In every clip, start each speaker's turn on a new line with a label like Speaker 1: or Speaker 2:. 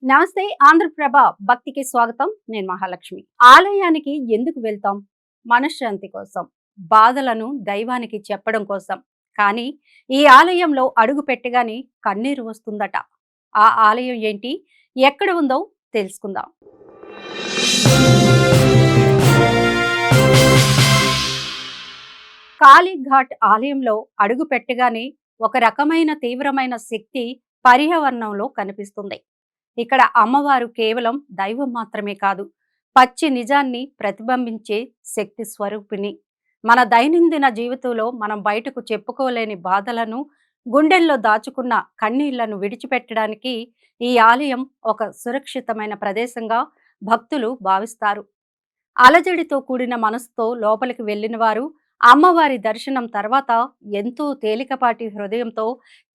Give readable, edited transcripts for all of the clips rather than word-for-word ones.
Speaker 1: నమస్తే ఆంధ్రప్రభ భక్తికి స్వాగతం. నేను మహాలక్ష్మి. ఆలయానికి ఎందుకు వెళ్తాం? మనశ్శాంతి కోసం, బాధలను దైవానికి చెప్పడం కోసం. కానీ ఈ ఆలయంలో అడుగు పెట్టగానే కన్నీరు వస్తుందట. ఆ ఆలయం ఏంటి, ఎక్కడ ఉందో తెలుసుకుందాం. కాళీఘాట్ ఆలయంలో అడుగు పెట్టగానే ఒక రకమైన తీవ్రమైన శక్తి పర్యావరణంలో కనిపిస్తుంది. ఇక్కడ అమ్మవారు కేవలం దైవం మాత్రమే కాదు, పచ్చి నిజాన్ని ప్రతిబింబించే శక్తి స్వరూపిణి. మన దైనందిన జీవితంలో మనం బయటకు చెప్పుకోలేని బాధలను, గుండెల్లో దాచుకున్న కన్నీళ్లను విడిచిపెట్టడానికి ఈ ఆలయం ఒక సురక్షితమైన ప్రదేశంగా భక్తులు భావిస్తారు. అలజడితో కూడిన మనసుతో లోపలికి వెళ్ళిన వారు అమ్మవారి దర్శనం తర్వాత ఎంతో తేలికపాటి హృదయంతో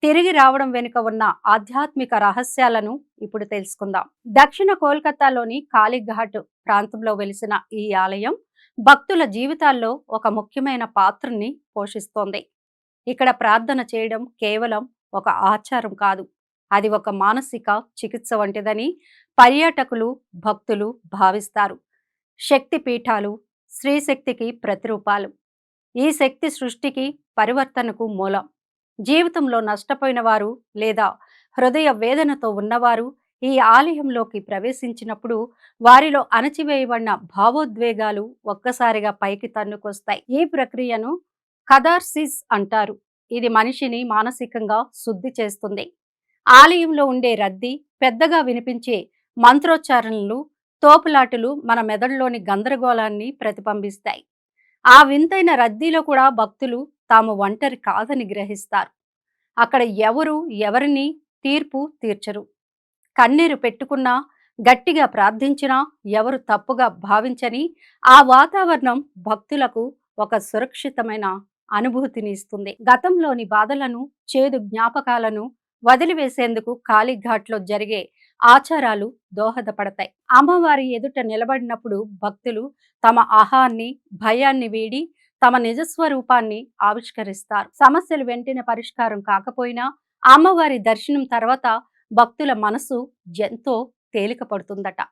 Speaker 1: తిరిగి రావడం వెనుక ఉన్న ఆధ్యాత్మిక రహస్యాలను ఇప్పుడు తెలుసుకుందాం. దక్షిణ కోల్కతాలోని కాళీఘాట్ ప్రాంతంలో వెలిసిన ఈ ఆలయం భక్తుల జీవితాల్లో ఒక ముఖ్యమైన పాత్రని పోషిస్తోంది. ఇక్కడ ప్రార్థన చేయడం కేవలం ఒక ఆచారం కాదు, అది ఒక మానసిక చికిత్స వంటిదని పర్యాటకులు, భక్తులు భావిస్తారు. శక్తి పీఠాలు స్త్రీశక్తికి ప్రతిరూపాలు. ఈ శక్తి సృష్టికి, పరివర్తనకు మూలం. జీవితంలో నష్టపోయిన వారు లేదా హృదయ వేదనతో ఉన్నవారు ఈ ఆలయంలోకి ప్రవేశించినప్పుడు వారిలో అణచివేయబడిన భావోద్వేగాలు ఒక్కసారిగా పైకి తన్నుకొస్తాయి. ఈ ప్రక్రియను కథార్సిస్ అంటారు. ఇది మనిషిని మానసికంగా శుద్ధి చేస్తుంది. ఆలయంలో ఉండే రద్దీ, పెద్దగా వినిపించే మంత్రోచ్చారణలు, తోపులాటలు మన మెదడులోని గందరగోళాన్ని ప్రతిబింబిస్తాయి. ఆ వింతైన రద్దీలో కూడా భక్తులు తాము ఒంటరి కాదని గ్రహిస్తారు. అక్కడ ఎవరు ఎవరిని తీర్పు తీర్చరు. కన్నీరు పెట్టుకున్నా, గట్టిగా ప్రార్థించినా ఎవరు తప్పుగా భావించని ఆ వాతావరణం భక్తులకు ఒక సురక్షితమైన అనుభూతిని ఇస్తుంది. గతంలోని బాధలను, చేదు జ్ఞాపకాలను వదిలివేసేందుకు కాళీఘాట్లో జరిగే ఆచారాలు దోహదపడతాయి. అమ్మవారి ఎదుట నిలబడినప్పుడు భక్తులు తమ ఆహాన్ని, భయాన్ని వీడి తమ నిజస్వరూపాన్ని ఆవిష్కరిస్తారు. సమస్యలు వెంటనే పరిష్కారం కాకపోయినా అమ్మవారి దర్శనం తర్వాత భక్తుల మనసు ఎంతో తేలిక పడుతుందట.